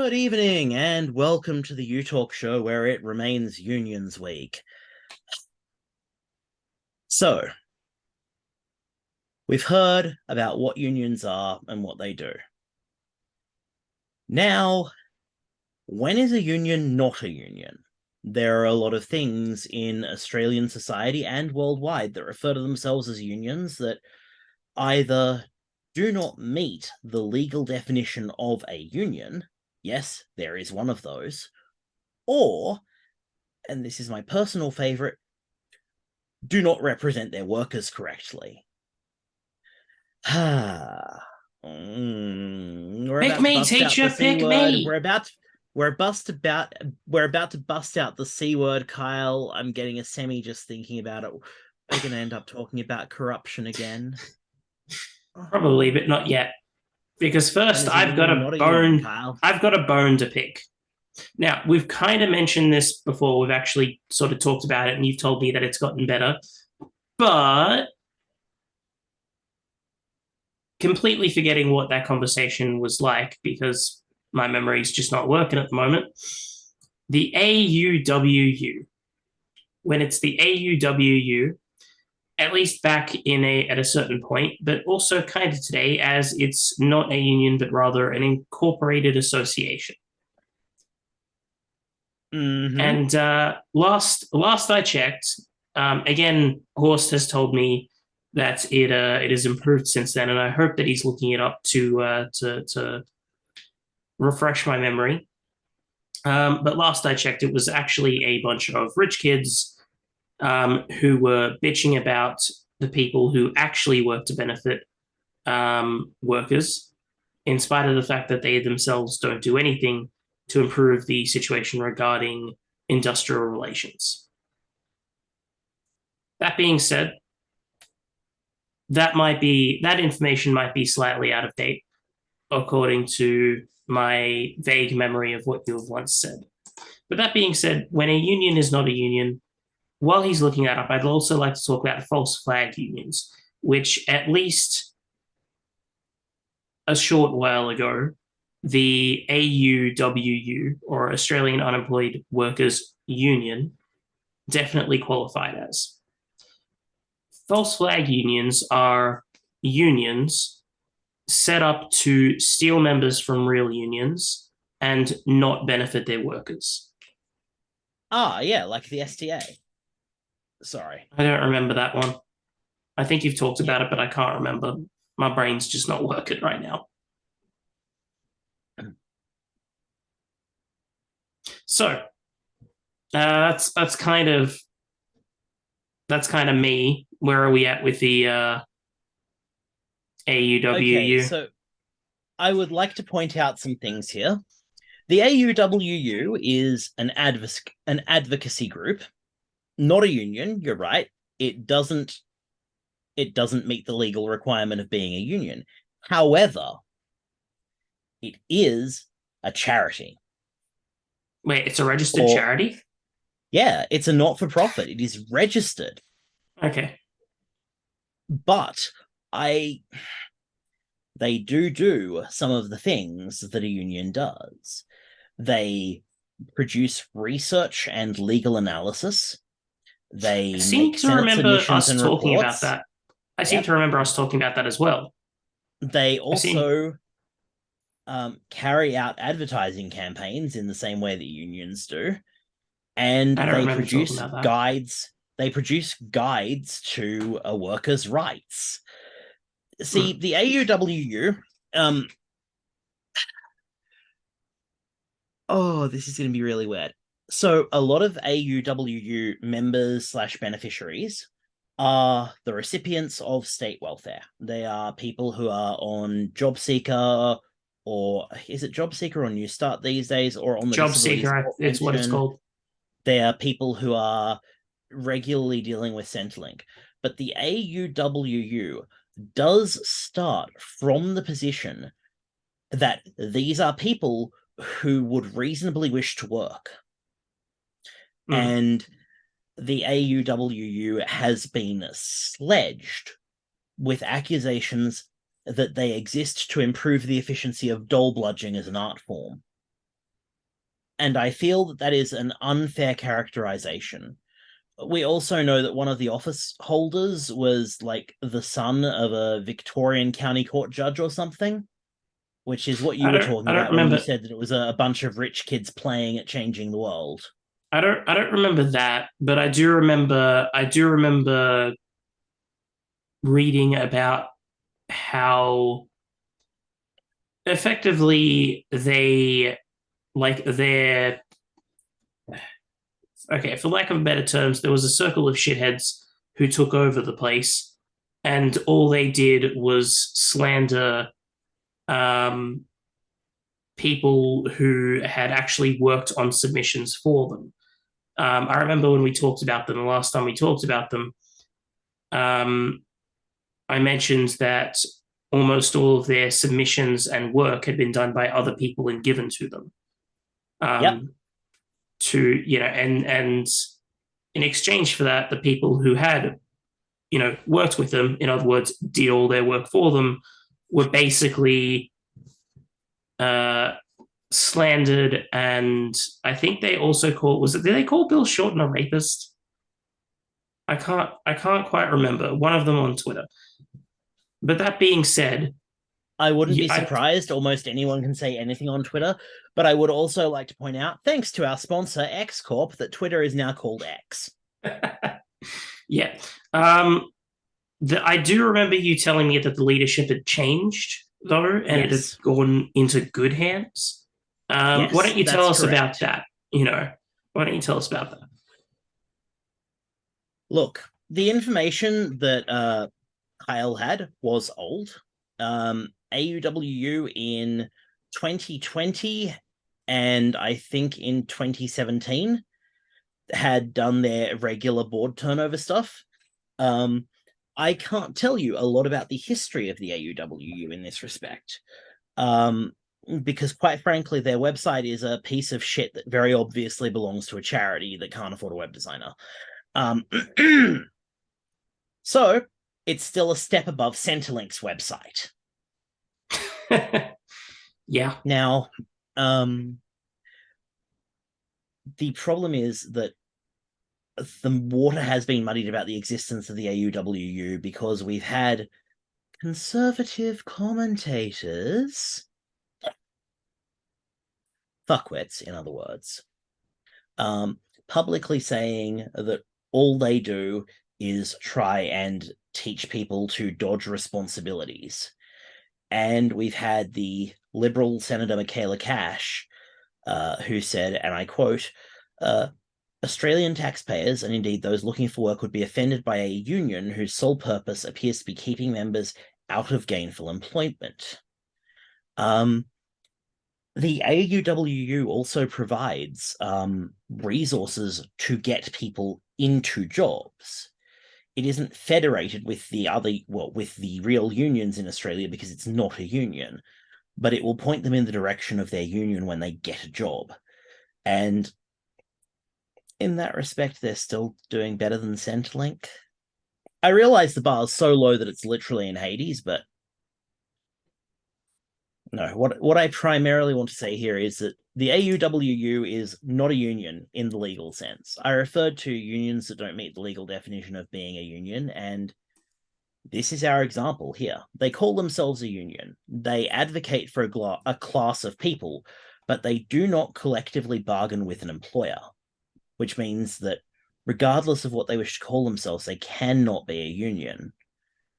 Good evening, and welcome to the U Talk show where it remains Unions Week. So, we've heard about what unions are and what they do. Now, when is a union not a union? There are a lot of things in Australian society and worldwide that refer to themselves as unions that either do not meet the legal definition of a union. Yes, there is one of those. Or, and this is my personal favorite, do not represent their workers correctly. We're Pick about to me, bust out the teacher, C pick word. me. We're about to bust out the C word, Kyle. I'm getting a semi just thinking about it. We're gonna end up talking about corruption again. Probably, but not yet. Because When first is a I've got union a not a union, bone. Kyle? I've got a bone to pick. Now, we've kind of mentioned this before. We've actually sort of talked about it, and you've told me that it's gotten better. But completely forgetting what that conversation was like because my memory's just not working at the moment. The AUWU. When it's the AUWU, at least back at a certain point, but also kind of today, as it's not a union but rather an incorporated association. Mm-hmm. And last I checked, again, Horst has told me that it has improved since then, and I hope that he's looking it up to refresh my memory. But last I checked, it was actually a bunch of rich kids who were bitching about the people who actually work to benefit workers, in spite of the fact that they themselves don't do anything to improve the situation regarding industrial relations. That being said, that information might be slightly out of date, according to my vague memory of what you have once said. But that being said, when a union is not a union, while he's looking that up, I'd also like to talk about false flag unions, which at least a short while ago, the AUWU, or Australian Unemployed Workers Union, definitely qualified as. False flag unions are unions set up to steal members from real unions and not benefit their workers. Ah, yeah, like the STA. Sorry. I don't remember that one. I think you've talked Yeah. about it, but I can't remember. My brain's just not working right now. So that's kind of me. Where are we at with the AUWU? Okay, so I would like to point out some things here. The AUWU is an advocacy group, not a union. You're right. It doesn't meet the legal requirement of being a union. However, it is a charity. Wait, it's a registered charity? Yeah, it's a not-for-profit. It is registered. Okay. But they do some of the things that a union does. They produce research and legal analysis. They seem to remember us talking reports. about that. I seem to remember us talking about that as well. They also carry out advertising campaigns in the same way that unions do. And they produce guides. They produce guides to a worker's rights. See, the AUWU, this is going to be really weird. So a lot of AUWU members / beneficiaries are the recipients of state welfare. They are people who are on Job Seeker, or is it Job Seeker or New Start these days, or on the Job Seeker, it's what it's called. They are people who are regularly dealing with Centrelink. But the AUWU does start from the position that these are people who would reasonably wish to work. And the AUWU has been sledged with accusations that they exist to improve the efficiency of dole bludging as an art form. And I feel that that is an unfair characterization. We also know that one of the office holders was like the son of a Victorian county court judge or something, which is what you were talking I don't about when you remember said that it was a bunch of rich kids playing at changing the world. I don't remember that, but I do remember reading about how effectively they like their okay, for lack of better terms, there was a circle of shitheads who took over the place, and all they did was slander um, people who had actually worked on submissions for them. I remember when we talked about them the last time we talked about them. Um, I mentioned that almost all of their submissions and work had been done by other people and given to them. Yep. To and in exchange for that, the people who had worked with them, in other words, did all their work for them, were basically uh, slandered, and I think they also called did they call Bill Shorten a rapist? I can't quite remember. One of them on Twitter. But that being said, I wouldn't be I surprised. Almost anyone can say anything on Twitter. But I would also like to point out, thanks to our sponsor, X Corp, that Twitter is now called X. yeah. I do remember you telling me that the leadership had changed, though, and it had Yes. gone into good hands. Why Yes, don't you tell that's us about correct. that? Why don't you tell us about that? Look, the information that Kyle had was old. AUWU in 2020 and I think in 2017 had done their regular board turnover stuff. Um, I can't tell you a lot about the history of the AUWU in this respect. Um, because quite frankly, their website is a piece of shit that very obviously belongs to a charity that can't afford a web designer. Um, so it's still a step above Centrelink's website. Yeah. Now, the problem is that the water has been muddied about the existence of the AUWU because we've had conservative commentators, fuckwits, in other words, publicly saying that all they do is try and teach people to dodge responsibilities. And we've had the Liberal Senator Michaela Cash, who said, and I quote, Australian taxpayers, and indeed those looking for work, would be offended by a union whose sole purpose appears to be keeping members out of gainful employment. The AUWU also provides resources to get people into jobs. It isn't federated with with the real unions in Australia because it's not a union, but it will point them in the direction of their union when they get a job. And in that respect, they're still doing better than Centrelink. I realize the bar is so low that it's literally in Hades, but no, what I primarily want to say here is that the AUWU is not a union in the legal sense. I referred to unions that don't meet the legal definition of being a union, and this is our example here. They call themselves a union. They advocate for a class of people, but they do not collectively bargain with an employer, which means that regardless of what they wish to call themselves, they cannot be a union.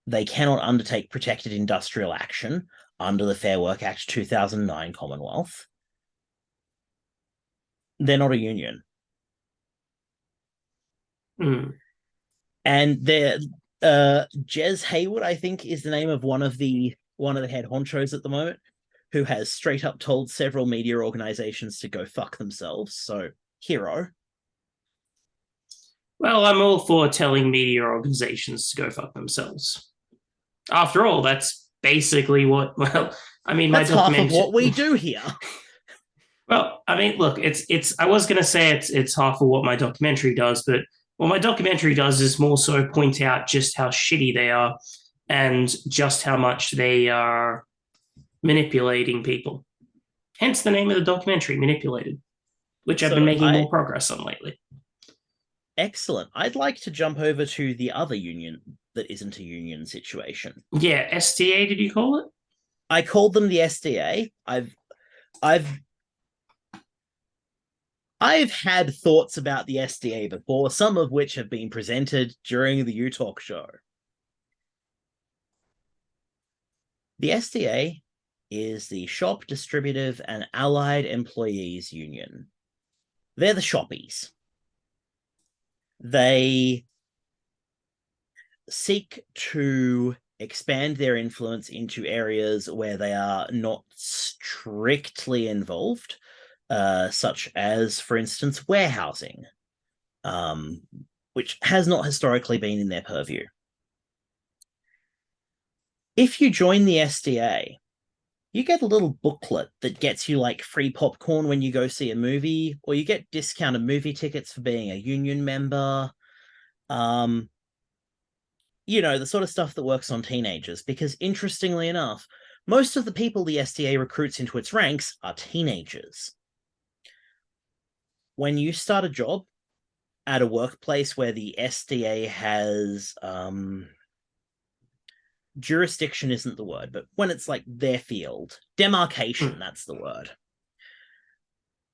They cannot undertake protected industrial action under the Fair Work Act 2009 Commonwealth. They're not a union. Mm. And they're Jez Hayward, I think, is the name of one of the head honchos at the moment, who has straight up told several media organizations to go fuck themselves. So, hero. Well, I'm all for telling media organizations to go fuck themselves. After all, that's basically what. Well, I mean, my That's half of documentary. what we do here. Well, I mean, look, it's. I was gonna say it's half of what my documentary does, but what my documentary does is more so point out just how shitty they are and just how much they are manipulating people. Hence the name of the documentary, Manipulated. which I've been So making more progress on lately. excellent. I'd like to jump over to the other union that isn't a union situation. Yeah, STA, did you call it? I called them the SDA. I've I've had thoughts about the SDA before, some of which have been presented during the U Talk show. The SDA is the Shop Distributive and Allied Employees Union. They're the shoppies. They seek to expand their influence into areas where they are not strictly involved, such as, for instance, warehousing, which has not historically been in their purview. If you join the SDA, you get a little booklet that gets you like free popcorn when you go see a movie, or you get discounted movie tickets for being a union member. The sort of stuff that works on teenagers, because interestingly enough, most of the people the SDA recruits into its ranks are teenagers. When you start a job at a workplace where the SDA has jurisdiction isn't the word, but when it's like their field, demarcation, that's the word.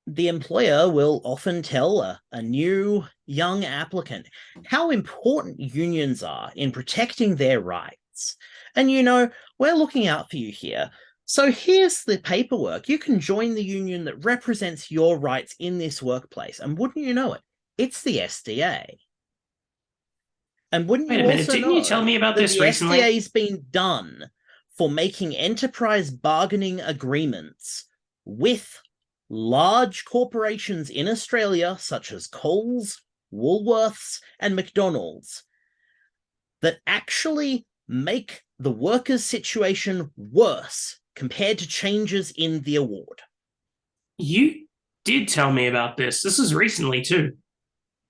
The employer will often tell a new young applicant how important unions are in protecting their rights. And we're looking out for you here. So here's the paperwork. You can join the union that represents your rights in this workplace. And wouldn't you know it, it's the SDA. And wouldn't Wait you a minute, also didn't you tell know me about that this the recently? SDA's been done for making enterprise bargaining agreements with large corporations in Australia, such as Coles, Woolworths, and McDonald's, that actually make the workers' situation worse compared to changes in the award? You did tell me about this. This is recently too.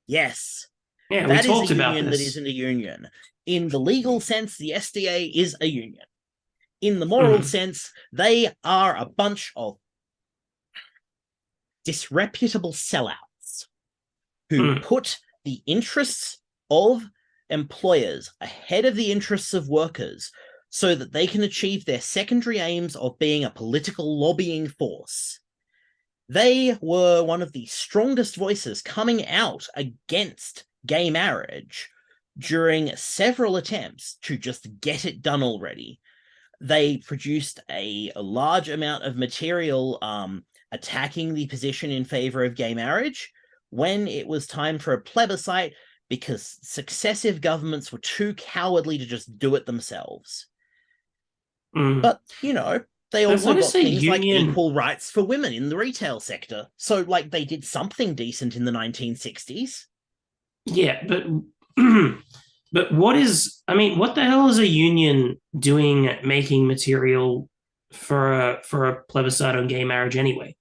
Yes, Yeah, we that is a talked about union that this. isn't a union. In the legal sense, the SDA is a union. In the moral Mm. sense, they are a bunch of disreputable sellouts who Mm. put the interests of employers ahead of the interests of workers so that they can achieve their secondary aims of being a political lobbying force. They were one of the strongest voices coming out against gay marriage during several attempts to just get it done already. They produced a large amount of material attacking the position in favor of gay marriage when it was time for a plebiscite, because successive governments were too cowardly to just do it themselves. Mm. But, they But also what is got a things like union? equal rights for women in the retail sector. So, like, they did something decent in the 1960s. Yeah, but but what is? I mean, what the hell is a union doing making material for a plebiscite on gay marriage anyway?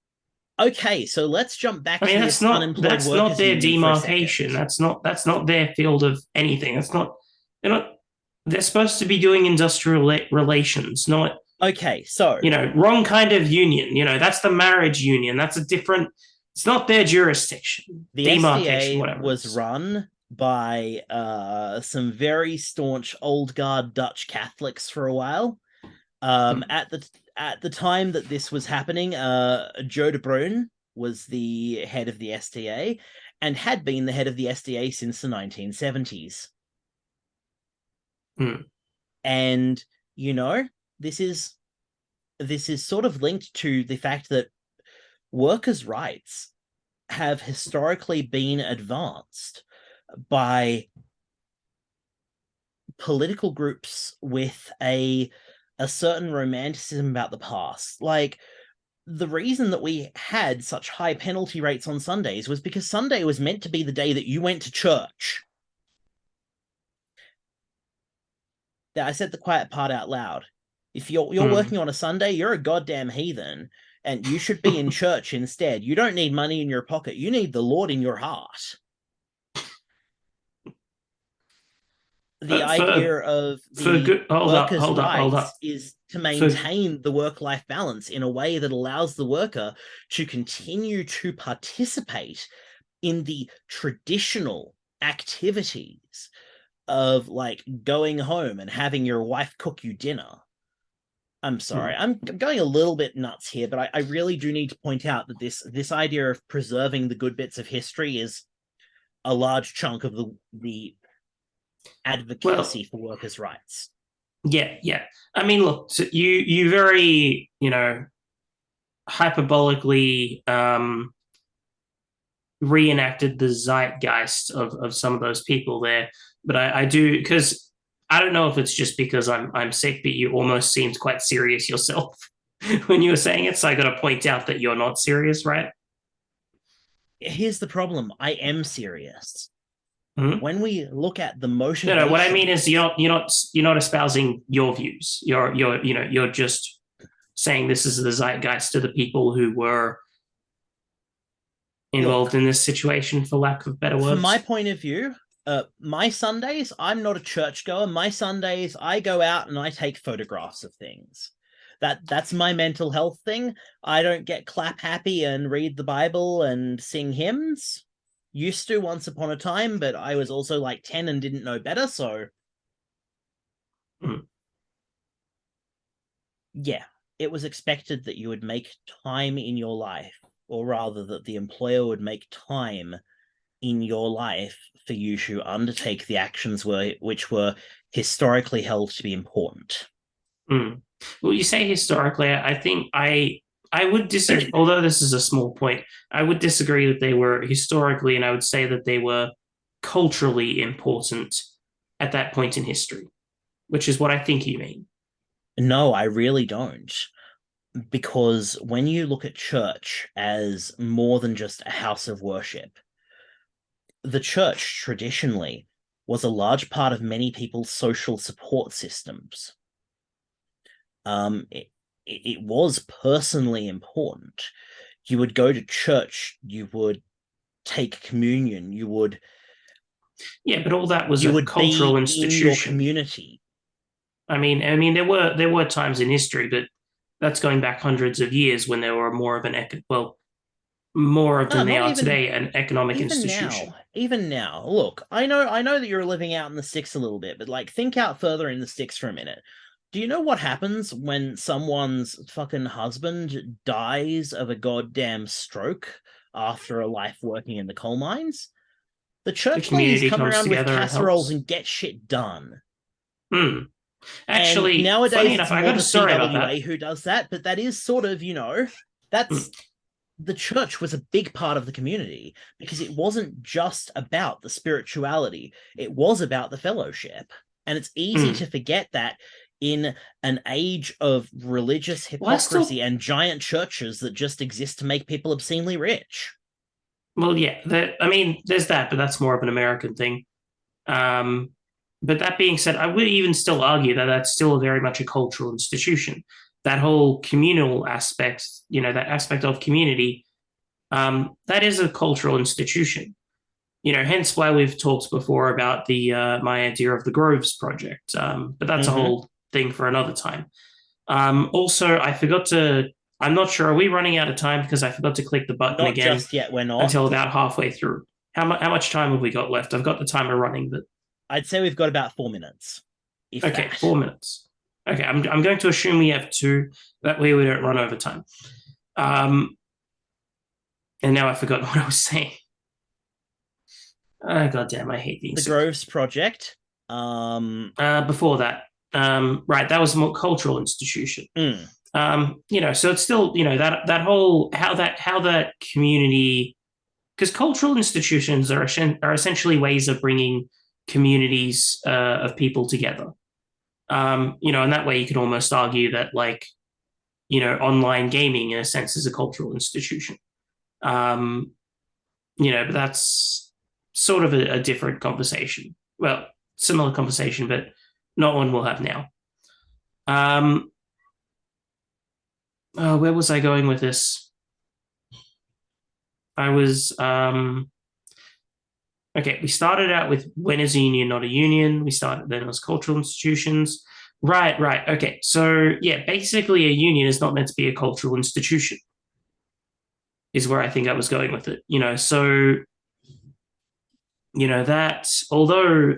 Okay, so let's jump back I to mean, this unemployed that's not workers their union for a demarcation. second. That's not their field of anything. That's not. They're not. They're supposed to be doing industrial relations, not Okay, so wrong kind of union. That's the marriage union. That's a different. It's not their jurisdiction, the demarcation, SDA whatever it was is. run by some very staunch old guard Dutch Catholics for a while. Hmm. At the time that this was happening, Joe de Bruyn was the head of the SDA and had been the head of the SDA since the 1970s. Hmm. And you know, this is this is sort of linked to the fact that workers' rights have historically been advanced by political groups with a certain romanticism about the past. Like, the reason that we had such high penalty rates on Sundays was because Sunday was meant to be the day that you went to church. I said the quiet part out loud. If you're Hmm. working on a Sunday, you're a goddamn heathen, and you should be in church instead. You don't need money in your pocket. You need the Lord in your heart. the For idea of for the good. Hold up, workers' hold up, hold rights up. is to For maintain the work-life balance in a way that allows the worker to continue to participate in the traditional activities of like going home and having your wife cook you dinner. I'm sorry, hmm. I'm going a little bit nuts here, but I really do need to point out that this idea of preserving the good bits of history is a large chunk of the Well, advocacy for workers' rights. yeah, yeah. I mean, look, so you very hyperbolically reenacted the zeitgeist of some of those people there. But I do, because I don't know if it's just because I'm sick, but you almost seemed quite serious yourself when you were saying it. So I got to point out that you're not serious, right? Here's the problem. I am serious. Hmm. When we look at the No, no. What I mean is motivations, you're not espousing your views. You're just saying this is the zeitgeist to the people who were involved look, in this situation, for lack of better from my words. point of view, my Sundays, I'm not a churchgoer. My Sundays, I go out and I take photographs of things. That's my mental health thing. I don't get clap happy and read the Bible and sing hymns. Used to once upon a time, but I was also like 10 and didn't know better, so Mm. yeah, it was expected that you would make time in your life, or rather that the employer would make time in your life for you to undertake the actions which were historically held to be important. Mm. Well, you say historically. I think I would disagree. Although this is a small point, I would disagree that they were historically, and I would say that they were culturally important at that point in history, which is what I think you mean. No, I really don't. Because when you look at church as more than just a house of worship, the church traditionally was a large part of many people's social support systems. It was personally important. You would go to church, you would take communion, Yeah, but all that was you a would cultural be in your institution. community. I mean, there were times in history, but that's going back hundreds of years when there were more of more of No, than they not are even today, an economic even institution. now. Even now. Look, I know that you're living out in the sticks a little bit, but like think out further in the sticks for a minute. Do you know what happens when someone's fucking husband dies of a goddamn stroke after a life working in the coal mines? The The church ladies community come comes around with together and casseroles helps. and get shit done. Hmm. And Actually, funny nowadays it's enough, I got more a the story about that. CWA who does that, but that is sort of, Hmm. that's the church was a big part of the community because it wasn't just about the spirituality, it was about the fellowship. And it's easy Hmm. to forget that in an age of religious Well, I still, hypocrisy and giant churches that just exist to make people obscenely rich. well, yeah, I mean, there's that, but that's more of an American thing. Um, but that being said, I would even still argue that that's still very much a cultural institution. That whole communal aspect, that aspect of community, that is a cultural institution. Hence why we've talked before about the my idea of the Groves project. But that's a Mm-hmm. whole thing for another time. Also, I forgot to. I'm not sure. Are we running out of time? Because I forgot to click the button Not again just yet, we're not. until about halfway through. How much time have we got left? I've got the timer running, but I'd say we've got about 4 minutes, if okay, that. 4 minutes. Okay, I'm going to assume we have two. That way we don't run over time. Um, and now I've forgotten what I was saying. Oh, God damn, I hate being The sick. Groves Project. Um, Before that, right, that was a more cultural institution. mm, So it's still, that whole how that community, because cultural institutions are essentially ways of bringing communities of people together. And that way you could almost argue that online gaming in a sense is a cultural institution. Um, but that's sort of a different conversation. Well, similar conversation, but not one we'll have now. Um, where was I going with this? I was Okay, we started out with when is a union not a union? We started then it was cultural institutions. Right, right. Okay. So yeah, basically a union is not meant to be a cultural institution, is where I think I was going with it. So that although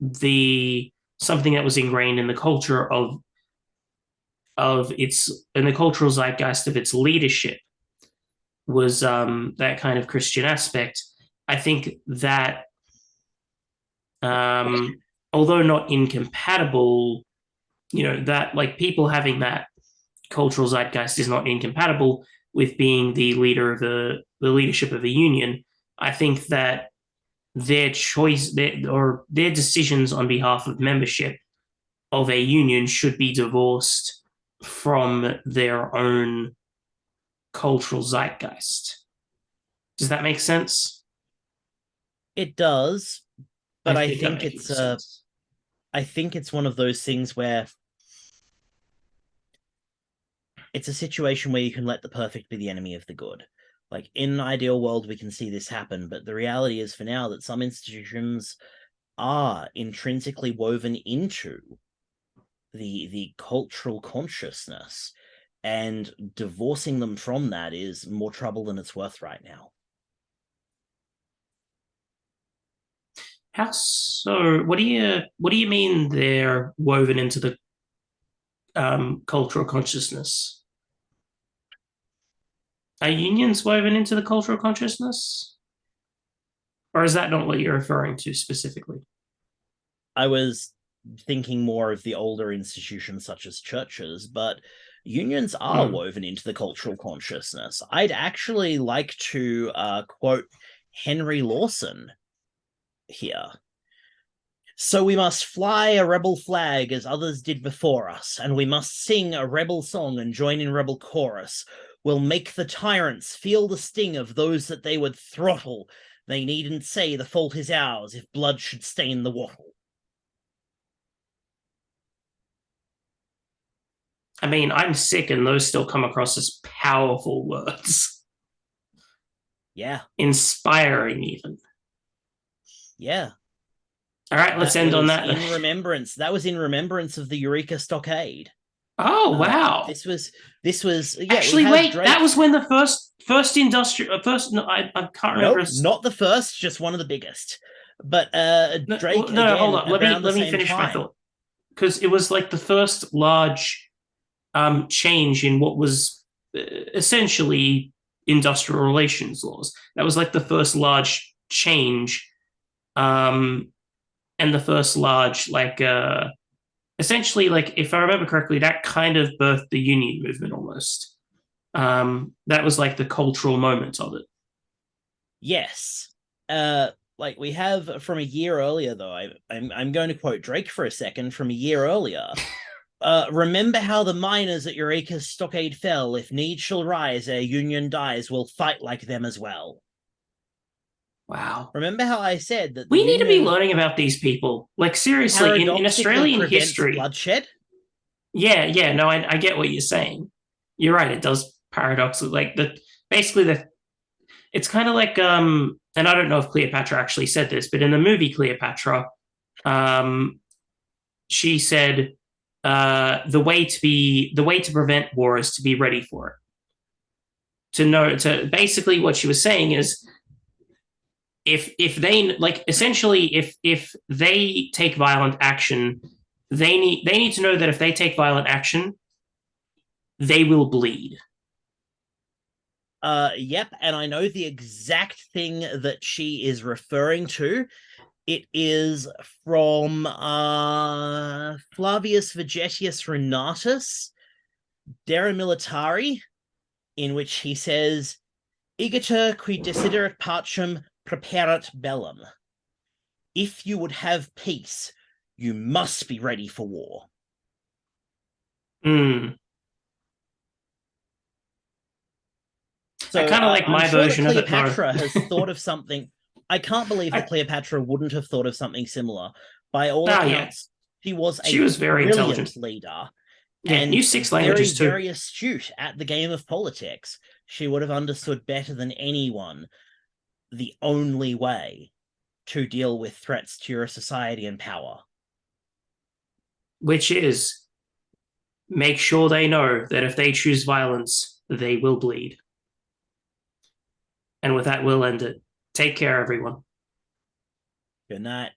the something that was ingrained in the culture of its in the cultural zeitgeist of its leadership was that kind of Christian aspect. I think that although not incompatible, that like people having that cultural zeitgeist is not incompatible with being the leader of the leadership of a union. I think that their choice or their decisions on behalf of membership of a union should be divorced from their own cultural zeitgeist. Does that make sense? It does, I but I think I'm think making it's sense. I think it's one of those things where it's a situation where you can let the perfect be the enemy of the good. Like in an ideal world, we can see this happen, but the reality is for now that some institutions are intrinsically woven into the cultural consciousness, and divorcing them from that is more trouble than it's worth right now. How so? What do you mean they're woven into the cultural consciousness? Are unions woven into the cultural consciousness? Or is that not what you're referring to specifically? I was thinking more of the older institutions such as churches, but unions are Hmm. woven into the cultural consciousness. I'd actually like to quote Henry Lawson here. So we must fly a rebel flag as others did before us, and we must sing a rebel song and join in rebel chorus. We'll make the tyrants feel the sting of those that they would throttle. They needn't say the fault is ours if blood should stain the wattle. I mean, I'm sick, and those still come across as powerful words, Yeah, inspiring even. yeah. All right, let's That end on was that. in remembrance. That was in remembrance of the Eureka Stockade. Oh Uh, wow! this was yeah. We Actually, have wait, that Drake. was when the first industrial first. No, I can't remember. Nope, not the first, just one of the biggest. But No, Drake no, hold again on. Let me around the let me same finish my time. thought because it was like the first large change in what was essentially industrial relations laws. That was like the first large change, um, and the first large like essentially like if I remember correctly, that kind of birthed the union movement almost. That was like the cultural moment of it. Yes. Like we have from a year earlier though. I'm going to quote Drake for a second from a year earlier. Remember how the miners at Eureka's stockade fell. If need shall rise, ere union dies, we'll fight like them as well. Wow. Remember how I said that the We need to be union learning about these people. Like seriously, in paradoxically Australian prevents history, bloodshed? yeah, no, I get what you're saying. You're right. It does paradoxically like the basically the it's kind of like and I don't know if Cleopatra actually said this, but in the movie Cleopatra, um she said the way to prevent war is to be ready for it. To know to basically what she was saying is if they like essentially if they take violent action, they need to know that if they take violent action, they will bleed. Yep, and I know the exact thing that she is referring to. It is from Flavius Vegetius Renatus, De Militari, in which he says, Igiter qui desiderat pacem preparat bellum. If you would have peace, you must be ready for war. Mm. I So kind of like I'm my sure that version of it though. Cleopatra has thought of something. I can't believe that I, Cleopatra wouldn't have thought of something similar. By all oh yeah, accounts, she was she a was very intelligent. brilliant leader Yeah, knew and six very, languages too. very astute at the game of politics. She would have understood better than anyone the only way to deal with threats to your society and power. Which is make sure they know that if they choose violence, they will bleed. And with that, we'll end it. Take care, everyone. Good night.